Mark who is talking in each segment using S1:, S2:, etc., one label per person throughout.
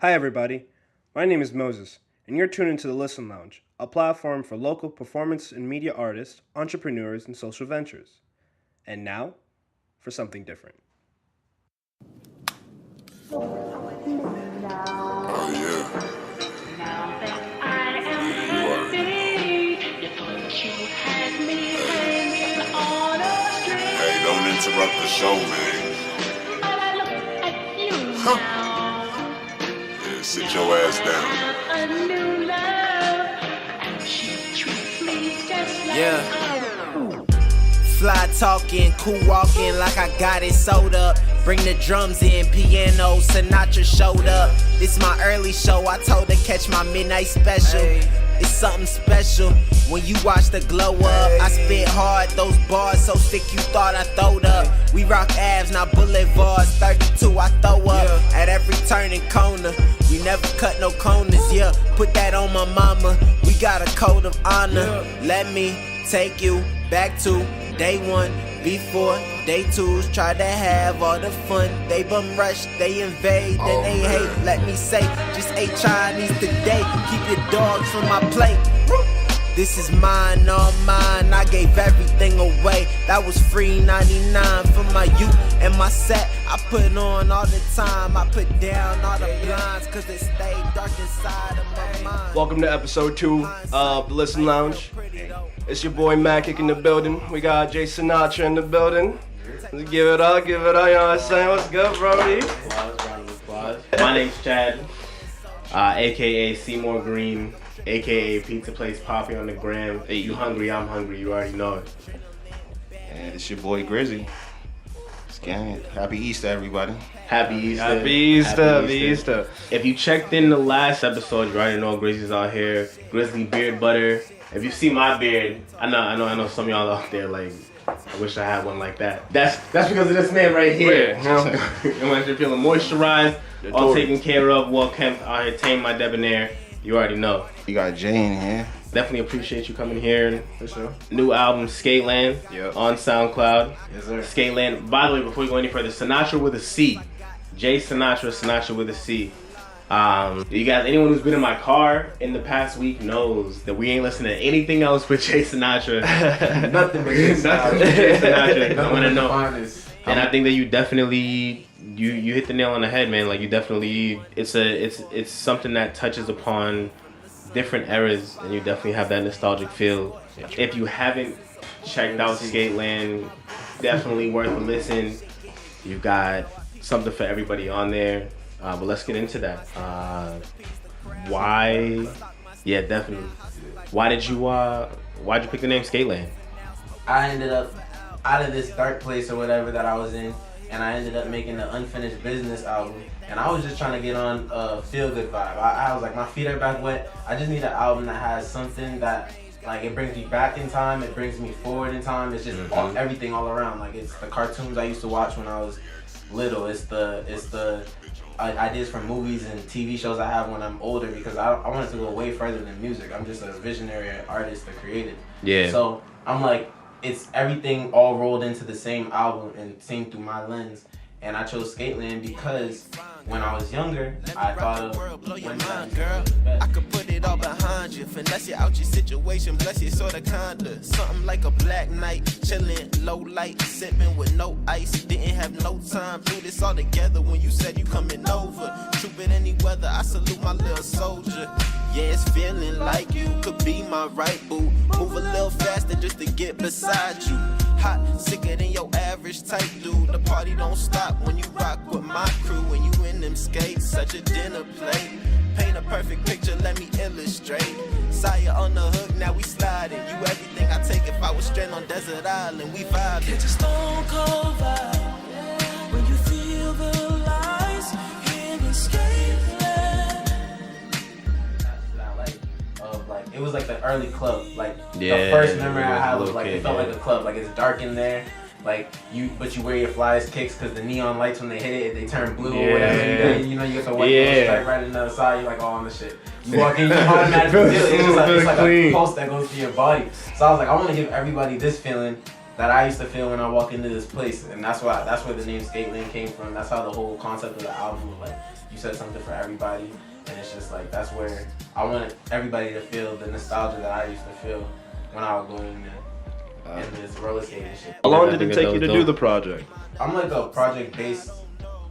S1: Hi, everybody. My name is Moses, and you're tuned into the Listen Lounge, a platform for local performance and media artists, entrepreneurs, and social ventures. And now, for something different.
S2: Oh yeah. Hey, don't interrupt the show, man. Yeah, sit your ass down.
S3: Yeah. Fly talking, cool walking like I got it sewed up. Bring the drums in, piano, Sinatra showed up. This my early show, I told her catch my midnight special. It's something special when you watch the glow up. I spit hard, those bars so sick you thought I throwed up. We rock abs, not boulevards, 32 I throw up. At every turning corner, we never cut no corners, yeah. Put that on my mama, we got a code of honor. Let me take you back to day one, before day twos try to have all the fun. They bum rush, they invade, then they hate. Let me say, just ate Chinese today. Keep your dogs from my plate. This is mine, all mine. I gave everything away. That was free 99 for my youth and my set. I put on all the time. I put down all the blinds, cause it stayed dark inside of my mind.
S1: Welcome to episode 2 of the Listen Lounge. It's your boy Macic in the building. We got Jay Sinatra in the building. Let's give it up, you know what I'm saying? What's good, Brody?
S4: Applause. My name's Chad, aka Seymour Green, aka Pizza Place Poppy on the gram. Hey, you hungry? I'm hungry. You already know it.
S5: And it's your boy Grizzy. Scan. Happy Easter, everybody.
S4: Happy Easter.
S1: Happy Easter.
S4: If you checked in the last episode, you already know Grizzly's out here. Grizzly beard butter. If you see my beard, I know some of y'all out there like, I wish I had one like that. That's because of this man right here. And when you're feeling moisturized, all taken care of, well kept out here, tame my debonair. You already know.
S5: You got Jay in here.
S4: Definitely appreciate you coming here.
S5: For sure.
S4: New album, Skateland, on SoundCloud.
S5: Yes, sir.
S4: Skateland. By the way, before we go any further, Sinatra with a C. Jay Sinatra, Sinatra with a C. You guys, anyone who's been in my car in the past week knows that we ain't listening to anything else but Jay Sinatra.
S6: Nothing but Jay Sinatra.
S4: Jay Sinatra. I want to know.
S6: Honest.
S4: And I think that you definitely you hit the nail on the head, man. Like you definitely, it's something that touches upon different eras, and you definitely have that nostalgic feel. If you haven't checked out Skateland, definitely worth a listen. You've got something for everybody on there. But let's get into that. Why? Yeah, definitely. Why'd you pick the name Skateland?
S6: I ended up out of this dark place or whatever that I was in, and I ended up making an Unfinished Business album. And I was just trying to get on a feel-good vibe. I was like, my feet are back wet. I just need an album that has something that, like, it brings me back in time. It brings me forward in time. It's just everything all around. Like, it's the cartoons I used to watch when I was little. It's the ideas from movies and TV shows I have when I'm older, because I wanted to go way further than music. I'm just a visionary artist, a creative.
S4: Yeah.
S6: So I'm like, it's everything all rolled into the same album and seen through my lens. And I chose Skateland because when I was younger, I thought of when
S3: girl, I could put it all behind you, finesse you out your situation, bless you sorta kinda. Something like a black night, chillin', low light, sippin' with no ice. Didn't have no time, do this all together when you said you coming over. Troop it any weather, I salute my little soldier. Yeah, it's feeling like you could be my right boo. Move a little faster just to get beside you. Hot, sicker than your average type dude. The party don't stop when you rock with my crew. When you in them skates, such a dinner plate. Paint a perfect picture, let me illustrate. Sire on the hook, now we sliding. You everything I take if I was stranded on desert island. We vibing. It's a stone cold vibe when you feel the lights here in Skateland.
S6: like it was like the early club. Like
S4: Yeah,
S6: the first memory I had was
S4: little
S6: like
S4: kid,
S6: it felt
S4: yeah.
S6: like a club. Like it's dark in there. Like you wear your flyers kicks because the neon lights when they hit it, they turn blue or whatever. You know, you get the white little stripe right in the other side. You're like, oh, on the shit. You walk in, you automatically feel it. It's just like, it's like a pulse that goes through your body. So I was like, I want to give everybody this feeling that I used to feel when I walk into this place, and that's where the name Skateland came from. That's how the whole concept of the album was like. You said something for everybody, and it's just like that's where I wanted everybody to feel the nostalgia that I used to feel when I would go in there and this roller skating shit.
S1: How long did it take you to do the project?
S6: I'm like a project-based,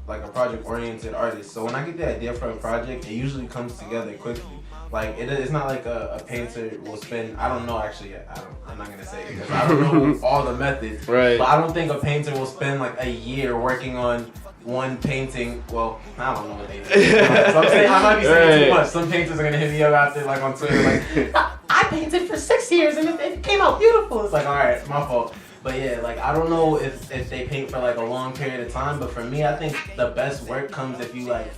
S6: like a project-oriented artist. So when I get the idea for a project, it usually comes together quickly. Like it's not like a painter will spend. I don't know actually yet. I'm not gonna say it because I don't know all the methods.
S1: Right.
S6: But I don't think a painter will spend like a year working on one painting. Well, I don't know what they do. So I'm saying I might be saying too much. Some painters are gonna hit me up out there like on Twitter like I painted for 6 years and it came out beautiful. It's like, all right, it's my fault. But yeah, like I don't know if they paint for like a long period of time, but for me, I think the best work comes if you like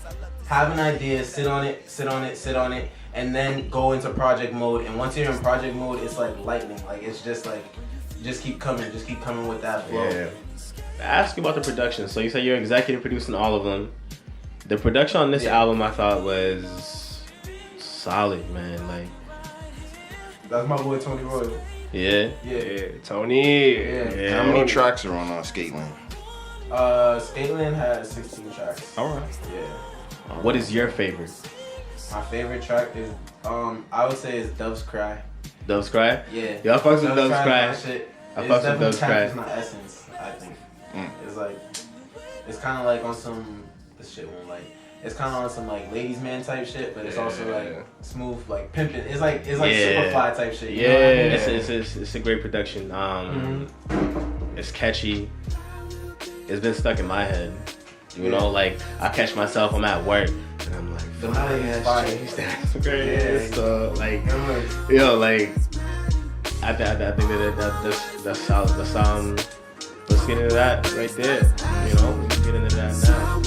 S6: have an idea, sit on it, and then go into project mode. And once you're in project mode, it's like lightning. Like it's just like, just keep coming with that flow.
S4: Yeah. Ask you about the production. So you said you're executive producing all of them. The production on this album, I thought was solid, man. Like
S6: that's my boy Tony Royal.
S4: Yeah.
S1: Tony.
S6: Yeah.
S5: How many tracks are on Skateland?
S6: Skateland has 16 tracks.
S5: All right.
S6: Yeah.
S4: What is your favorite?
S6: My favorite track is I would say is Dove's Cry.
S4: Dove's Cry?
S6: Yeah.
S4: Y'all fucks with Dove's Cry.
S6: My shit.
S4: I
S6: It's
S4: fucks with
S6: definitely
S4: Dove's Cry.
S6: captures my essence, I think. It's like it's kinda like on some this shit won't like it's kinda on some like ladies man type shit, but it's also like smooth like pimping. It's like Superfly type shit. You know what I mean?
S4: It's a great production. It's catchy. It's been stuck in my head. You know, like I catch myself, I'm at work and I'm like,
S6: The melody is fire.
S4: That's great. So like, like I think that's solid. Let's get into that right there. You know, let's get into that now.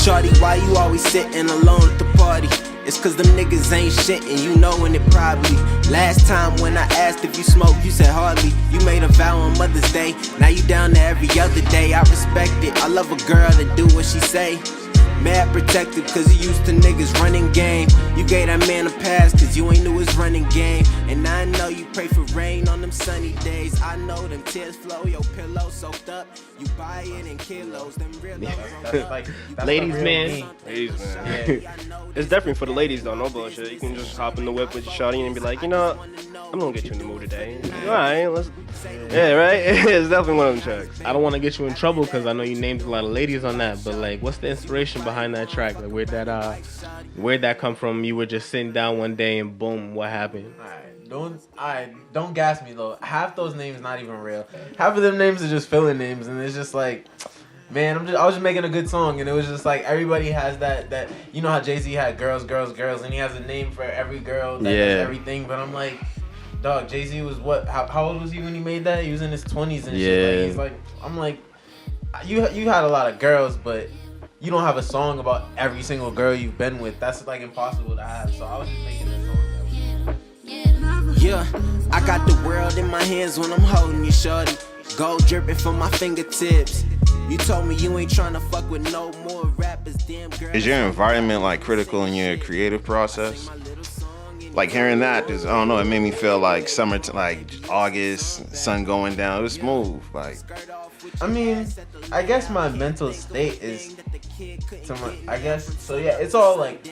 S3: Shorty, why you always sitting alone at the party? It's cause them niggas ain't shit and you knowin' it probably. Last time when I asked if you smoke, you said hardly. You made a vow on Mother's Day, now you down there every other day. I respect it, I love a girl that do what she say. Mad protected cause you used to niggas running game. You gave that man a pass cause you ain't knew his running game. And I know you pray for rain on them sunny days. I know them tears flow, your pillow soaked up. You buy it in kilos, them real
S4: Ladies man.
S1: Ladies, man. It's definitely for the ladies though, no bullshit. You can just hop in the whip with your shawty and be like, you know what? I'm gonna get you in the mood today. Alright, let's. Yeah, right? It's definitely one of them tracks.
S4: I don't want to get you in trouble because I know you named a lot of ladies on that, but like, what's the inspiration behind that track? Like, where'd that come from? You were just sitting down one day and boom, what happened?
S6: Don't gas me though. Half those names not even real. Half of them names are just filler names, and it's just like, man, I was just making a good song, and it was just like everybody has that you know how Jay-Z had girls, and he has a name for every girl that does everything. But I'm like, dog, Jay-Z was what? How old was he when he made that? He was in his 20s and shit. Like, he's like, I'm like, you had a lot of girls, but you don't have a song about every single girl you've been with. That's like impossible to have. So I was just making a song.
S3: Yeah, I got the world in my hands when I'm holding you, shorty. Gold dripping from my fingertips. You told me you ain't tryna fuck with no more rappers, damn girl.
S5: Is your environment like critical in your creative process? Like hearing that, just, I don't know, it made me feel like summer, like August, sun going down. It was smooth, like.
S6: I mean, I guess my mental state is, I guess, so yeah, it's all like,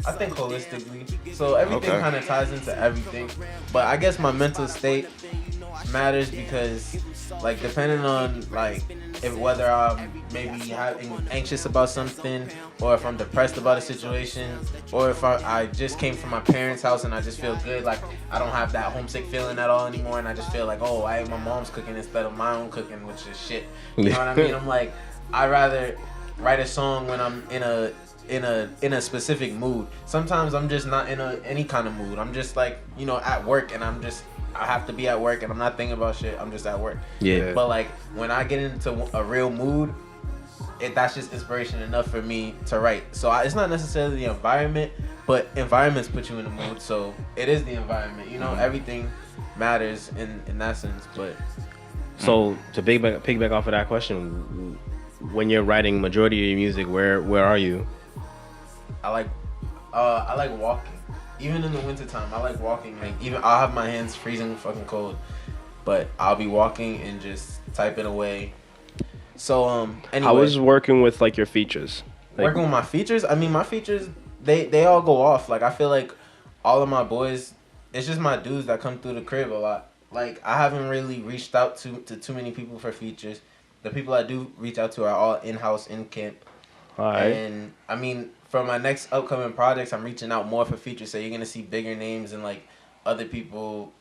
S6: I think holistically. So everything kind of ties into everything. But I guess my mental state matters because, like, depending on, like, if whether I'm maybe anxious about something, or if I'm depressed about a situation, or if I just came from my parents' house and I just feel good, like I don't have that homesick feeling at all anymore, and I just feel like, oh, I ate my mom's cooking instead of my own cooking, which is shit. You know what I mean? I'm like, I'd rather write a song when I'm in a specific mood. Sometimes I'm just not in any kind of mood. I'm just like, you know, at work, and I have to be at work and I'm not thinking about shit. I'm just at work.
S4: Yeah.
S6: But like when I get into a real mood, that's just inspiration enough for me to write. So it's not necessarily the environment, but environments put you in the mood. So it is the environment. You know, everything matters in that sense. But
S4: So to piggyback off of that question, when you're writing majority of your music, where are you?
S6: I like walking. Even in the wintertime, I like walking. Like even I'll have my hands freezing fucking cold, but I'll be walking and just typing away. So anyway,
S1: I was working with like your features. Like,
S6: working with my features. I mean, my features they all go off. Like I feel like all of my boys, it's just my dudes that come through the crib a lot. Like I haven't really reached out to too many people for features. The people I do reach out to are all in-house, in camp.
S1: all right.
S6: And I mean, for my next upcoming projects, I'm reaching out more for features. So you're gonna see bigger names and like other people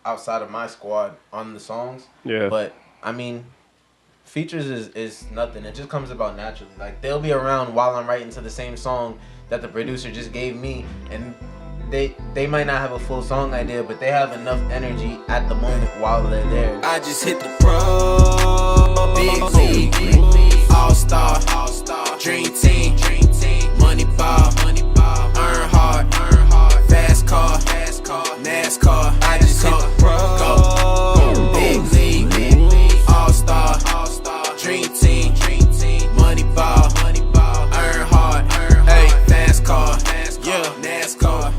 S6: outside of my squad on the songs.
S1: Yeah.
S6: But I mean, features is nothing. It just comes about naturally. Like they'll be around while I'm writing to the same song that the producer just gave me, and they might not have a full song idea, but they have enough energy at the moment while they're there.
S3: I just hit the pro, big league, all-star, dream team, money ball, earn hard, fast car, NASCAR. I just hit the pro, big league, all-star, dream team, money ball, earn hard, hey, fast car, yeah, NASCAR.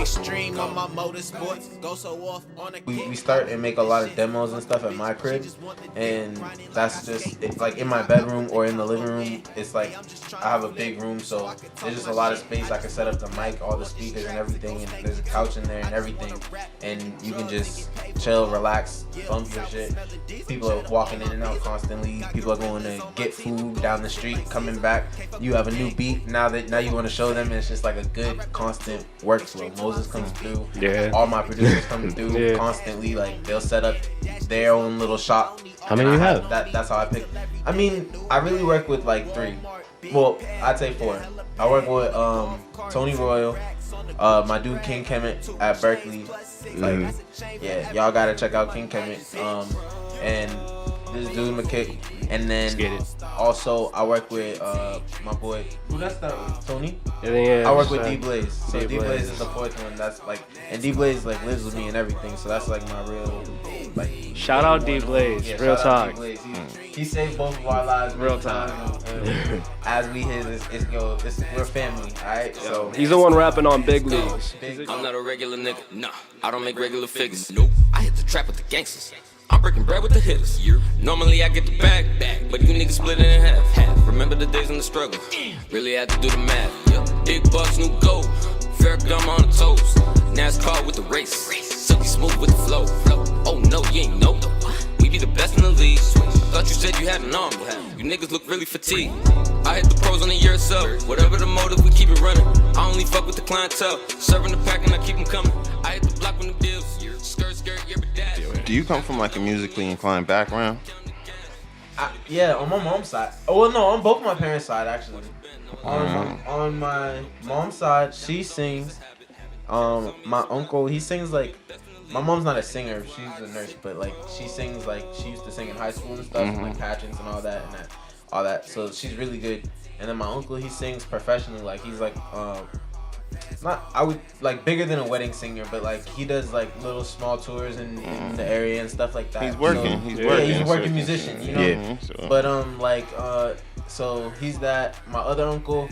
S3: Extreme on my motorsports, go so off on a
S6: We start and make a lot of demos and stuff at my crib, and that's just like in my bedroom or in the living room. It's like I have a big room, so there's just a lot of space. I can set up the mic, all the speakers and everything, and there's a couch in there and everything, and you can just chill, relax, bump your shit. People are walking in and out constantly. People are going to get food down the street, coming back. You have a new beat now you want to show them, and it's just like a good constant workflow. Moses comes through.
S1: Yeah.
S6: All my producers come through constantly. Like they'll set up their own little shop.
S4: How many you have?
S6: That's how I pick. I mean, I really work with like 3. Well, I'd say 4. I work with Tony Royal, my dude King Kemet at Berkeley. Like, yeah, y'all gotta check out King Kemet. And this dude McKick. And then also I work with my boy. Who that's that with? Tony?
S1: Yeah,
S6: I work with D Blaze. So D Blaze is the 4th one. That's like, and D Blaze like lives with me and everything. So that's like my real like.
S1: Shout out D Blaze.
S6: Yeah,
S1: Real
S6: shout out
S1: talk.
S6: D-Blaze. He saved both of our lives.
S1: Real
S6: time. As we his, we're family. All right. So
S1: He's the one rapping on Big Leagues.
S7: I'm not a regular nigga, nah. I don't make regular figures. Nope. I hit the trap with the gangsters. I'm breaking bread with the hitters. Normally I get the bag, but you niggas split it in half. Remember the days in the struggle. Really had to do the math. Big bucks, new gold. Fair gum on the toes. NASCAR with the race. Silky smooth with the flow. Oh no, you ain't know. We be the best in the league. Thought you said you had an arm. You niggas look really fatigued. I hit the pros on the year itself. Whatever the motive, we keep it running. I only fuck with the clientele. Serving the pack and I keep them coming. I hit the block when the deals. Skirt, yeah, but that.
S5: Do you come from like a musically inclined background?
S6: Yeah, on my mom's side. Oh well, no, on both my parents' side actually. On my mom's side, she sings. My uncle, he sings like. My mom's not a singer; she's a nurse, but like she sings like she used to sing in high school and stuff, like pageants and all that. So she's really good. And then my uncle, he sings professionally. Like he's like not I would like bigger than a wedding singer, but like he does like little small tours in the area and stuff like that.
S5: He's working.
S6: So,
S5: He's
S6: he's a working musician, you know.
S5: Yeah. So.
S6: But so he's that. My other uncle,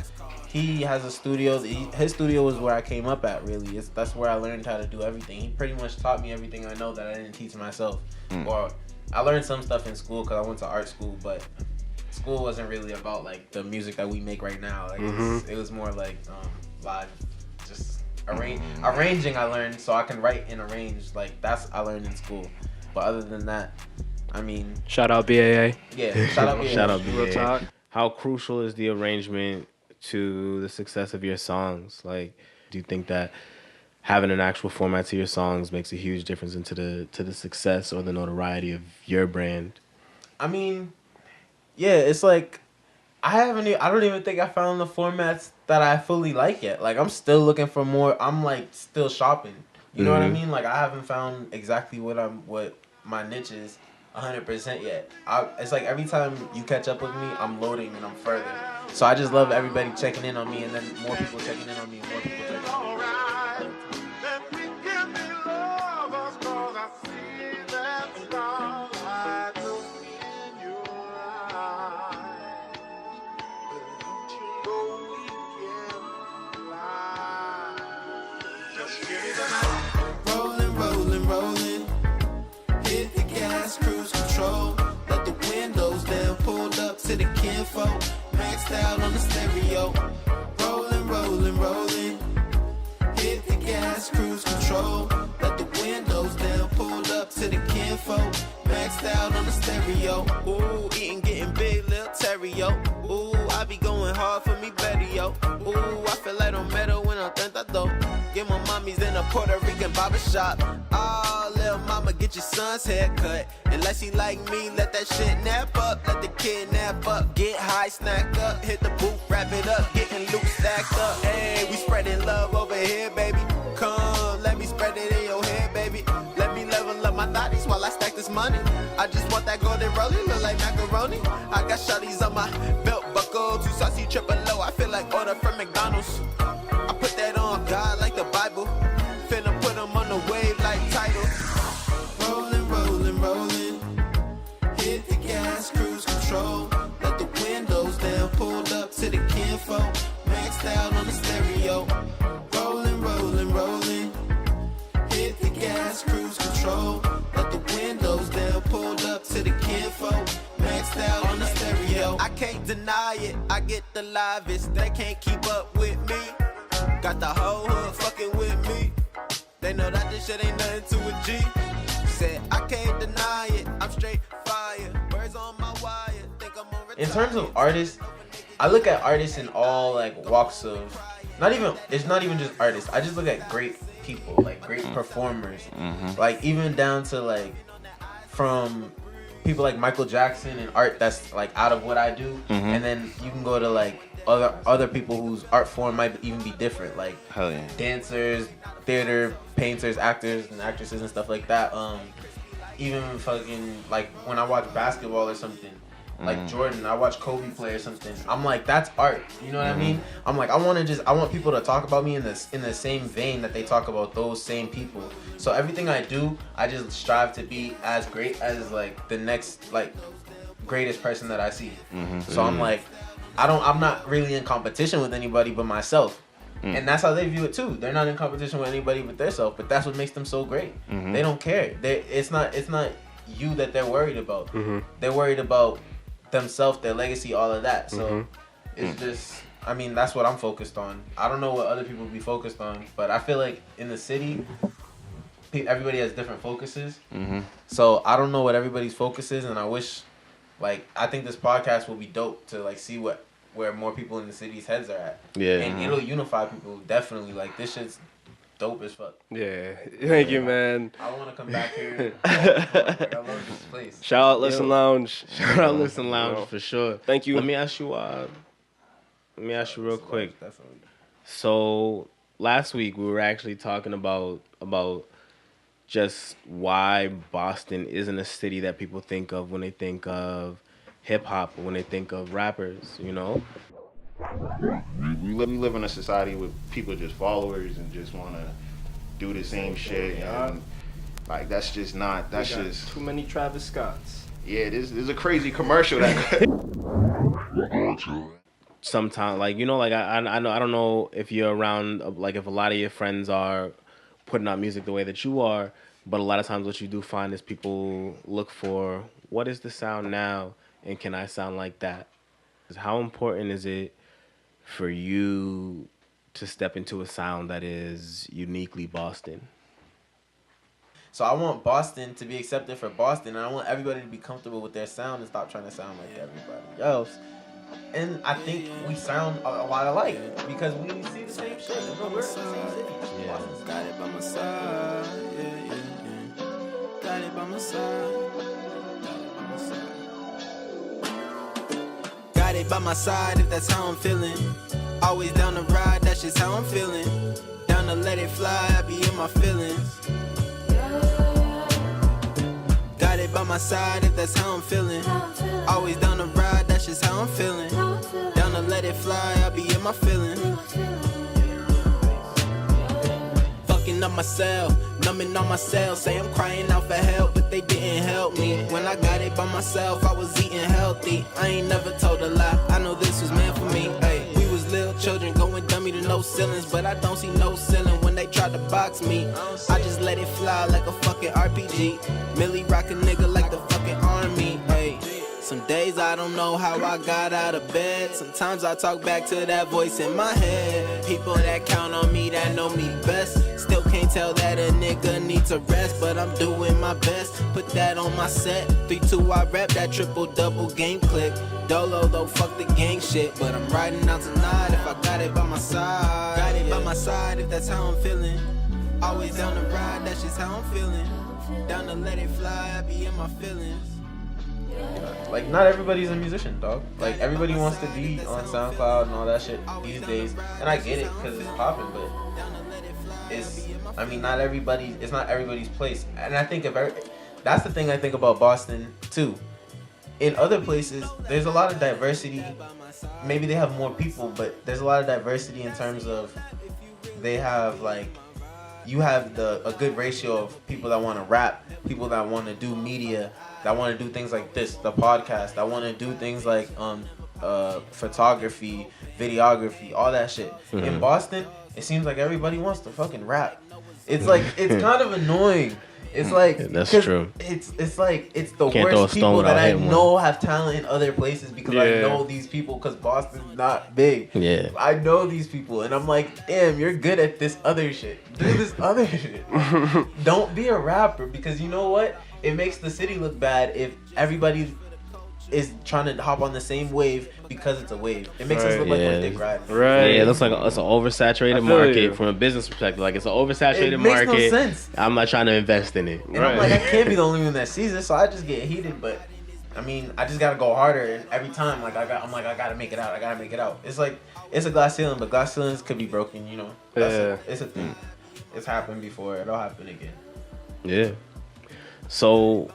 S6: he has a studio. His studio was where I came up at. Really, that's where I learned how to do everything. He pretty much taught me everything I know that I didn't teach myself. Or I learned some stuff in school because I went to art school, but school wasn't really about like the music that we make right now. Like it was more like live. Just arranging I learned so I can write and arrange. Like that's I learned in school. But other than that, I mean,
S1: Shout out BAA.
S6: yeah, shout out
S4: Shout out
S1: Real
S4: BA.
S1: talk.
S4: How crucial is the arrangement to the success of your songs? Like, do you think that having an actual format to your songs makes a huge difference into the success or the notoriety of your brand?
S6: I mean, yeah, it's like I don't even think I found the formats that I fully like yet. Like I'm still looking for more. I'm like still shopping. You know what I mean? Like I haven't found exactly what my niche is 100% yet. It's like every time you catch up with me, I'm loading and I'm further. So I just love everybody checking in on me and then more people checking in on me and more people checking in on me.
S3: Rolling, rolling, rolling. Hit the gas, cruise control. Let the windows down, pulled up to the kinfolk. Maxed out on the stereo. Rolling, rolling, rolling. Hit the gas, cruise control. Let the windows down, pulled up to the kinfolk. Maxed out on the stereo. Ooh, eating, getting big, little Terry, yo. Ooh, I be going hard for me, better, yo. Ooh, I feel like I'm metal when I'm though. Get my mommies in a Puerto Rican barber shop. Oh, little mama, get your son's haircut. Unless he like me, let that shit nap up. Let the kid nap up. Get high, snack up. Hit the booth, wrap it up. Getting loot stacked up. Hey, we spreading love over here, baby. Come, let me spread it in your head, baby. Let me level up my thotties while I stack this money. I just want that golden rollie, look like macaroni. I got shawties on my belt buckle. Too saucy, triple low. I feel like order from McDonald's. I put that on God like the Bible. Finna put them on the wave like Tidal. Rolling, rolling, rolling. Hit the gas, cruise control. Let the windows down, pulled up to the kinfolk. Maxed out on the stereo. Rolling, rolling, rolling. Hit the gas, cruise control. Let the windows down, pulled up to the kinfolk. Maxed out on the stereo. I can't deny it, I get the livest. They can't keep up with me. Got the whole hood fucking with me. They know that this shit ain't nothing to a G. Said I can't deny it. I'm straight fire. Birds on my wire. Think I'm on
S6: In terms of artists, I look at artists in all like walks of it's not even just artists. I just look at great people, like great performers. Like even down to like from people like Michael Jackson and art that's like out of what I do. And then you can go to like other people whose art form might even be different, like
S5: Hell yeah.
S6: dancers, theater, painters, actors and actresses and stuff like that. Even fucking like when I watch basketball or something, like Jordan, I watch Kobe play or something. I'm like, that's art. You know what I mean? I'm like, I want people to talk about me in the same vein that they talk about those same people. So everything I do, I just strive to be as great as like the next like greatest person that I see. So I'm like, I'm not really in competition with anybody but myself. And that's how they view it too. They're not in competition with anybody but themselves, but that's what makes them so great. They don't care. It's not you that they're worried about. They're worried about themselves, their legacy, all of that. So it's just, I mean, that's what I'm focused on. I don't know what other people be focused on, but I feel like in the city, everybody has different focuses. So I don't know what everybody's focus is, and I wish, like, I think this podcast will be dope to like see where more people in the city's heads are at.
S4: Yeah.
S6: And it'll unify people, definitely. Like, this shit's dope as fuck.
S1: Yeah. Thank you, man.
S6: I want to come back here. Like, I love this place.
S1: Shout out Listen Lounge.
S4: Shout out Listen Lounge for sure.
S1: Thank you.
S4: Let me ask you real quick.
S6: Definitely.
S4: So last week we were actually talking about just why Boston isn't a city that people think of when they think of hip hop or when they think of rappers, you know?
S5: We live in a society with people just followers and just want to do the same shit. And like, that's just not, that's just...
S1: Too many Travis Scotts.
S5: Yeah, there's a crazy commercial that...
S4: Sometimes, like, you know, like I know, I don't know if you're around, like if a lot of your friends are putting out music the way that you are, but a lot of times what you do find is people look for, what is the sound now and can I sound like that? How important is it for you to step into a sound that is uniquely Boston?
S6: So I want Boston to be accepted for Boston, and I want everybody to be comfortable with their sound and stop trying to sound like everybody else. And I think we sound a lot alike because we see the same shit. Bro, we're in the same city.
S3: Yeah. Got it by my side. Yeah. Got it by my side. Got it by my side if that's how I'm feeling. Always down to ride, that's just how I'm feeling. Down to let it fly, I be in my feelings. Got it by my side if that's how I'm feeling. Always down to ride, that's just how I'm feeling. Down to let it fly, I be in my feelings. Fucking up myself, numbing on myself. Say I'm crying out for help, but they didn't help me. When I got it by myself, I was eating healthy. I ain't never told a lie, I know this was meant for me. Ay, we was little children going dummy to no ceilings, but I don't see no ceiling when they tried to box me. I just let it fly like a fucking RPG. Millie rock a nigga like the fucking army. Ay, some days I don't know how I got out of bed. Sometimes I talk back to that voice in my head. People that count on me, that know me best, still can't tell that a nigga needs a rest, but I'm doing my best. Put that on my set. 3-2 I rap that triple-double game click. Dolo though, fuck the gang shit, but I'm riding out tonight if I got it by my side. Got it by my side if that's how I'm feeling. Always down to ride, that's just how I'm feeling. Down to let it fly, I be in my feelings.
S6: Like, not everybody's a musician, dog. Like, everybody wants to be on SoundCloud and all that shit these days. And I get it, because it's popping, but not everybody, it's not everybody's place. And I think that's the thing I think about Boston, too. In other places, there's a lot of diversity. Maybe they have more people, but there's a lot of diversity in terms of they have, like, you have a good ratio of people that want to rap, people that want to do media, that want to do things like this, the podcast, that want to do things like photography, videography, all that shit. Mm-hmm. In Boston, it seems like everybody wants to fucking rap. It's like, it's kind of annoying. It's like,
S4: that's true.
S6: It's like, it's the
S4: Can't
S6: worst people that I know
S4: one.
S6: have talent in other places because I know these people because Boston's not big.
S4: Yeah.
S6: I know these people and I'm like, damn, you're good at this other shit. Do this other shit. Don't be a rapper because you know what? It makes the city look bad if everybody is trying to hop on the same wave because it's a wave. It makes us look like we're dick riding.
S4: Right. Yeah, it looks like it's an oversaturated market from a business perspective. Like, it's an oversaturated market.
S6: It makes no sense.
S4: I'm not trying to invest in it.
S6: And I'm like, I can't be the only one that sees it, so I just get heated. But I mean, I just gotta go harder. And every time, like, I gotta make it out. I gotta make it out. It's like, it's a glass ceiling, but glass ceilings could be broken. You know. It's a thing. It's happened before. It'll happen again.
S4: Yeah. So,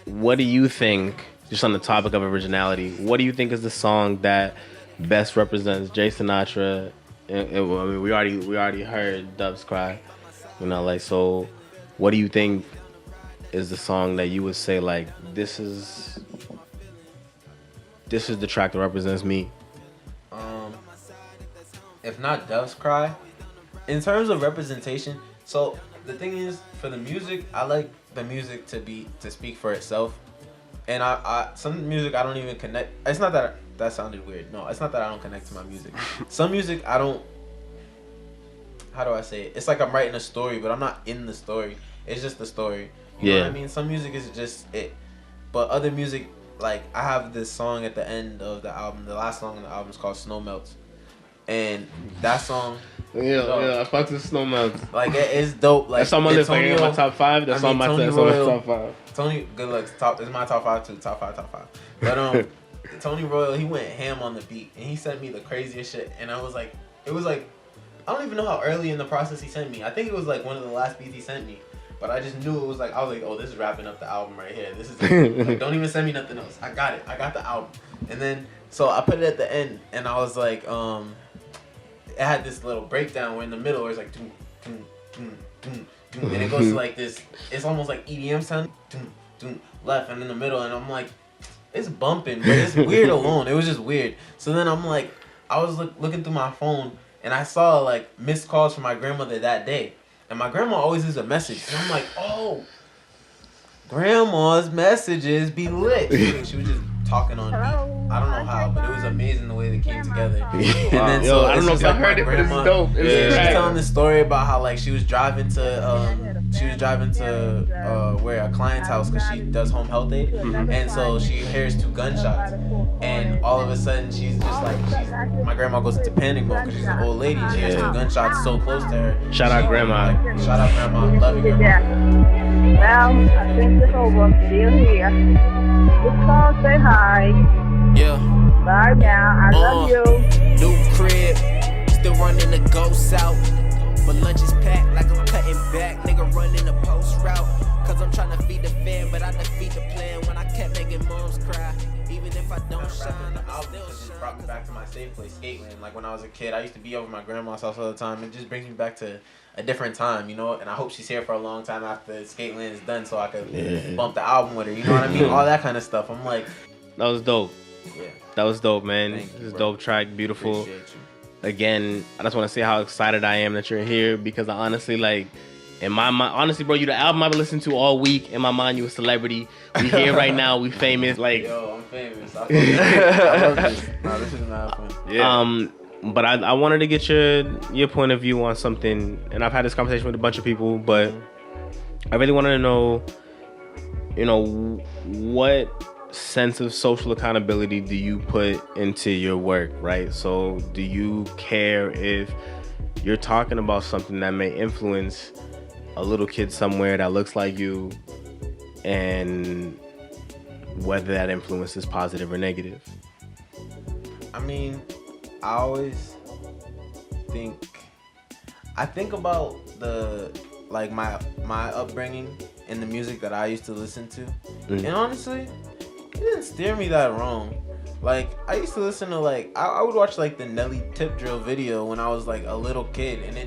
S4: what do you think? Just on the topic of originality, what do you think is the song that best represents Jay Sinatra? I mean, we already heard Doves Cry, you know. Like, so, what do you think is the song that you would say like this is the track that represents me?
S6: If not Doves Cry, in terms of representation. So the thing is, for the music, I like the music to speak for itself. And I some music I don't even connect. It's not that sounded weird. No, it's not that I don't connect to my music. Some music I don't. How do I say it? It's like I'm writing a story, but I'm not in the story. It's just the story. You know what I mean? Some music is just it. But other music, like, I have this song at the end of the album. The last song on the album is called Snow Melts. And that song...
S4: I fucked with Snow Melts.
S6: Like, it is dope. Like,
S4: that's on my list. Like, in my top 5. That's on my top 5.
S6: Tony, good looks. It's my top 5 too. Top 5. But Tony Royal, he went ham on the beat, and he sent me the craziest shit. And I was like, it was like, I don't even know how early in the process he sent me. I think it was like one of the last beats he sent me. But I just knew it was like, I was like, oh, this is wrapping up the album right here. This is like, don't even send me nothing else. I got it. I got the album. And then so I put it at the end, and I was like, it had this little breakdown where in the middle where it's like, doom, doom, doom, doom. And it goes to like this, it's almost like EDM sound, left and in the middle, and I'm like, it's bumping, but it's weird alone. It was just weird. So then I'm like, I was looking through my phone, and I saw like missed calls from my grandmother that day, and my grandma always leaves a message, and I'm like, oh, grandma's messages be lit. She would just talking on beat. I don't know how, but it was amazing the way they came together. And then
S4: Yo, I don't know if y'all
S6: like
S4: heard it, but it's dope.
S6: She was telling the story about how like she was driving to where a client's house because she does home health aid, and so she hears 2 gunshots, and all of a sudden my grandma goes into panic mode because she's an old lady. She hears 2 gunshots so close to her.
S4: Shout out grandma.
S6: Shout out grandma. Love you, grandma.
S8: Well, I think it's over. Still here. Just call, say hi.
S3: Yeah.
S8: Bye now. I love you.
S3: New crib, still running the ghosts out. But lunch is packed like I'm cutting back. Nigga running the post route. Cause I'm trying to feed the fan, but I defeat the plan when I kept making moms cry. Even if I don't shine, I'm still
S6: just brought me back to my safe place, Skateland. Like when I was a kid, I used to be over my grandma's house all the time. It just brings me back to a different time, you know? And I hope she's here for a long time after Skateland is done so I could bump the album with her, you know what I mean? All that kind of stuff. I'm like...
S4: That was dope.
S6: Yeah.
S4: That was dope, man.
S6: Thank you,
S4: This is
S6: bro.
S4: dope track, beautiful.
S6: Appreciate you.
S4: Again, I just want to say how excited I am that you're here because I honestly, like, in my mind, honestly, bro, you the album I've been listening to all week. In my mind, you a celebrity. We here right now. We famous. Like,
S6: Yo, I'm famous. I love this. Nah, this is not fun.
S5: Yeah.
S4: But I wanted to get your point of view on something, and I've had this conversation with a bunch of people, but I really wanted to know, you know, what sense of social accountability do you put into your work, right? So do you care if you're talking about something that may influence a little kid somewhere that looks like you, and whether that influence is positive or negative?
S6: I mean, I always think about my upbringing and the music that I used to listen to, and honestly, it didn't steer me that wrong. Like I used to listen to I would watch the Nelly Tip Drill video when I was like a little kid, and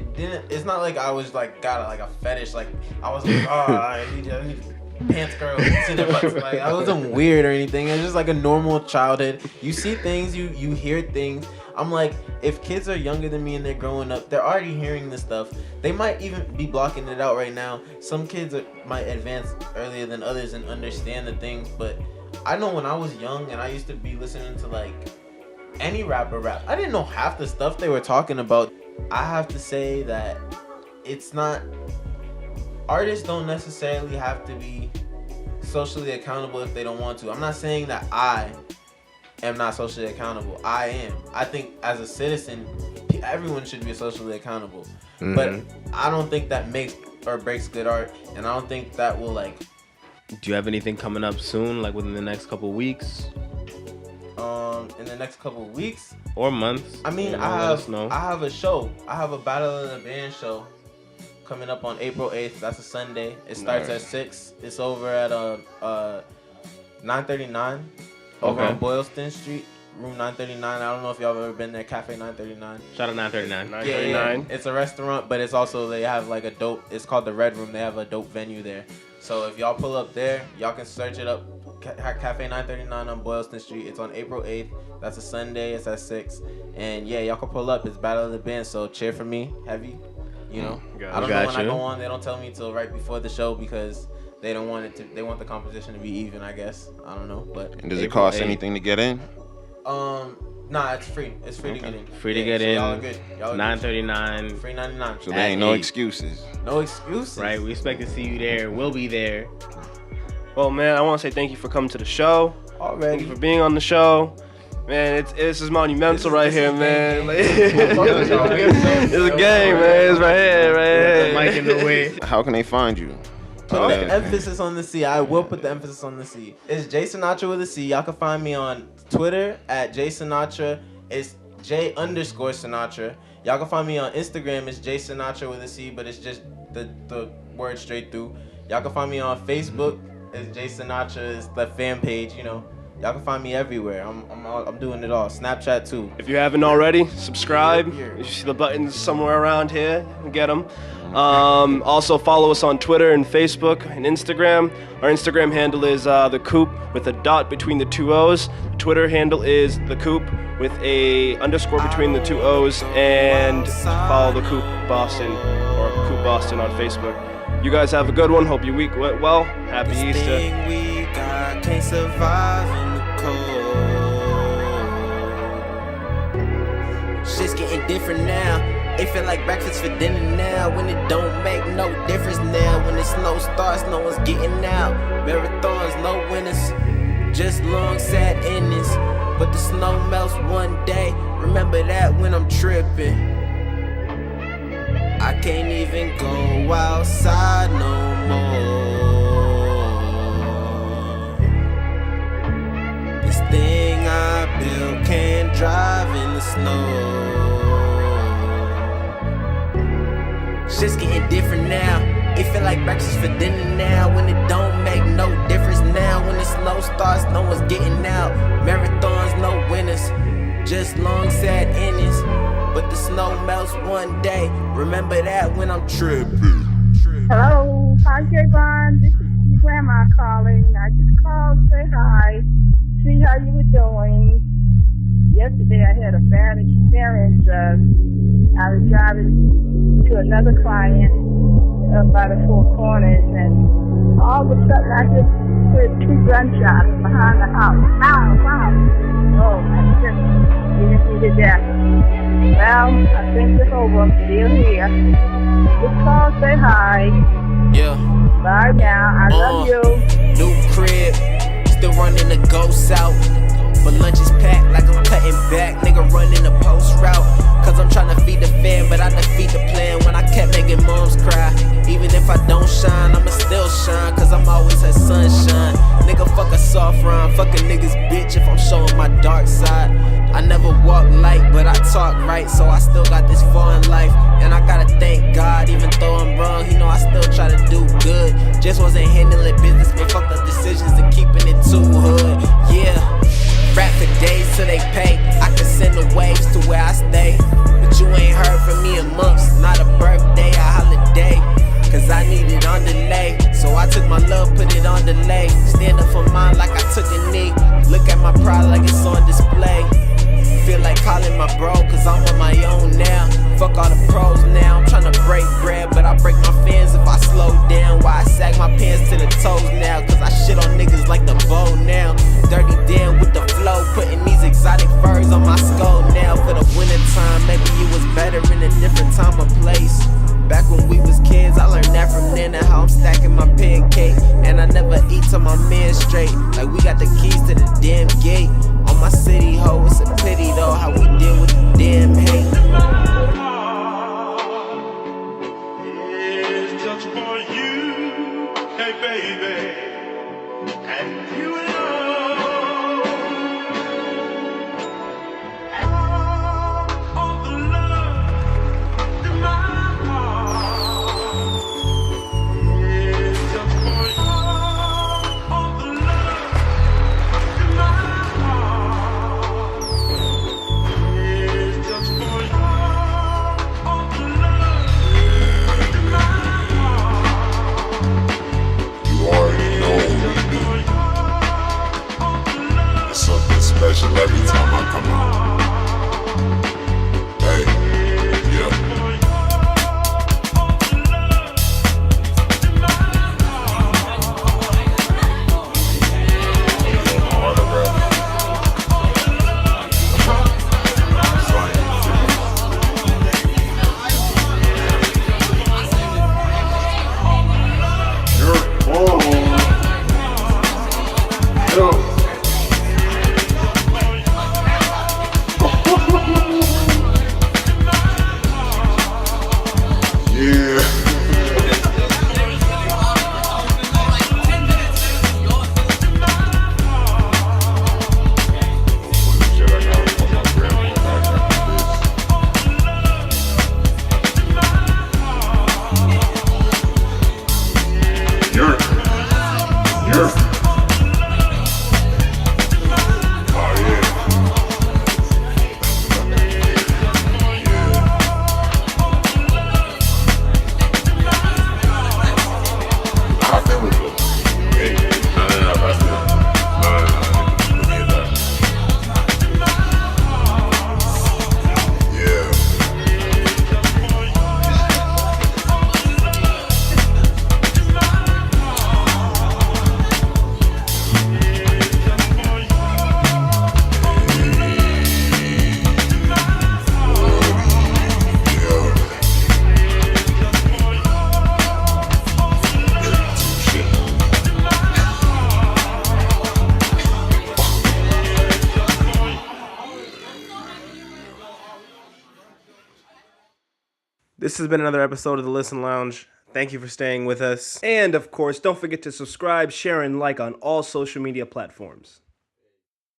S6: it's not like I was like got a fetish, like I was like, oh, I need pants girl, like I wasn't weird or anything. It was just like a normal childhood. You see things, you hear things. I'm like, if kids are younger than me and they're growing up, they're already hearing this stuff. They might even be blocking it out right now. Some kids might advance earlier than others and understand the things, but I know when I was young and I used to be listening to any rapper rap, I didn't know half the stuff they were talking about. I have to say that it's not, artists don't necessarily have to be socially accountable if they don't want to. I'm not saying that I am not socially accountable. I am. I think as a citizen, everyone should be socially accountable. But I don't think that makes or breaks good art, and I don't think that will
S4: Do you have anything coming up soon, like within the next couple of weeks?
S6: In the next couple of weeks
S4: or months?
S6: I mean, I have a show. I have a Battle of the Band show coming up on April 8th. That's a Sunday. It starts at 6. It's over at 939 over on Boylston Street, room 939. I don't know if y'all have ever been there. Cafe 939.
S4: Shout out 939.
S6: Yeah. It's a restaurant, but it's also, they have a dope, it's called the Red Room. They have a dope venue there. So if y'all pull up there, y'all can search it up. Cafe 939 on Boylston Street. It's on April 8th. That's a Sunday. It's at 6. And yeah, y'all can pull up. It's Battle of the Band. So cheer for me, heavy. You know, I don't know when I go on. They don't tell me till right before the show because they don't want it to. They want the competition to be even, I guess. I don't know, but.
S5: And does it cost anything to get in?
S6: Nah, it's free. It's free to get in.
S4: Free to get in.
S6: Y'all are good. Y'all are
S4: $9.39.
S6: Good. Free 99.
S5: So there ain't no excuses.
S6: No excuses.
S4: Right. We expect to see you there. We'll be there.
S1: Well, man, I want to say thank you for coming to the show.
S6: Already.
S1: Thank you for being on the show. Man, this is monumental right here, man. It's a game, man. It's right here,
S4: The mic in the way.
S5: How can they find you?
S6: Put the emphasis on the C. I will put the emphasis on the C. It's Jay Sinatra with a C. Y'all can find me on Twitter at Jay Sinatra. It's J_Sinatra. Y'all can find me on Instagram. It's Jay Sinatra with a C, but it's just the word straight through. Y'all can find me on Facebook. It's Jay Sinatra. It's the fan page, you know. Y'all can find me everywhere. I'm doing it all. Snapchat too.
S1: If you haven't already, subscribe. You see the buttons somewhere around here. Get them. Also follow us on Twitter and Facebook and Instagram. Our Instagram handle is The Coop with a dot between the two O's. The Twitter handle is The Coop with a underscore between the two O's. And follow The Coop Boston or Coop Boston on Facebook. You guys have a good one. Hope your week went well. Happy Easter.
S3: Can't survive in the cold. Shit's getting different now. It feel like breakfast for dinner now. When it don't make no difference now. When the snow starts, no one's getting out. Marathons, no winners, just long sad endings. But the snow melts one day. Remember that when I'm tripping. I can't even go outside no more. This thing I built can't drive in the snow. Shit's getting different now. It feel like breakfast for dinner now. When it don't make no difference now. When the snow starts, no one's getting out. Marathons, no winners, just long sad endings. But the snow melts one day. Remember that when I'm tripping.
S8: Hello, hi Javon. This is your grandma calling. I just called to say hi, see how you were doing. Yesterday I had a bad experience. I was driving to another client up by the Four Corners, and all of a sudden I just heard 2 gunshots behind the house. Wow, wow. Oh my goodness. You didn't need that. Well, I think it's over. I'm still here. Just call, say hi.
S3: Yeah.
S8: Bye now. I love you.
S3: New crib, still running the ghosts out. But lunch is packed like I'm cutting back. Nigga running the post route. Cause I'm tryna feed the fan, but I defeat the plan when I kept making moms cry. Even if I don't shine, I'ma still shine. Cause I'm always her sunshine. Nigga, fuck a soft rhyme. Fuck a nigga's bitch if I'm showing my dark side. I never walk light, but I talk right. So I still got this far in life. And I gotta thank God, even though I'm wrong. He know I still try to do good. Just wasn't handling business, but fucked up decisions and keeping it too hood. Yeah. Rap for days till they pay. I can send the waves to where I stay. But you ain't heard from me in months. Not a birthday, a holiday. Cause I need it on delay. So I took my love, put it on delay. Stand up for mine like I took a knee. Look at my pride like it's on display. Feel like calling my bro, cause I'm on my own now. Fuck all the pros now. I'm tryna break bread, but I break my fans if I slow down. Why I sag my pants to the toes now? Cause I shit on niggas like the bow now. Dirty Dan with the flow, putting these exotic furs on my skull now. For the winter time, maybe it was better in a different time or place. Back when we was kids, I learned that from then and how I'm stacking my pancake. And I never eat till my man straight. Like we got the keys to the damn gate. On my city hoe, it's a pity though how we deal with the damn hate.
S2: It's just for you, hey baby, and you alone. All the love in my heart. It's just for you. All the love in my heart. It's just for you. All the love in my heart. You already know what we do. It's something special every time I come out. Hey, yeah. Yo.
S1: This has been another episode of the Listen Lounge. Thank you for staying with us. And of course, don't forget to subscribe, share, and like on all social media platforms.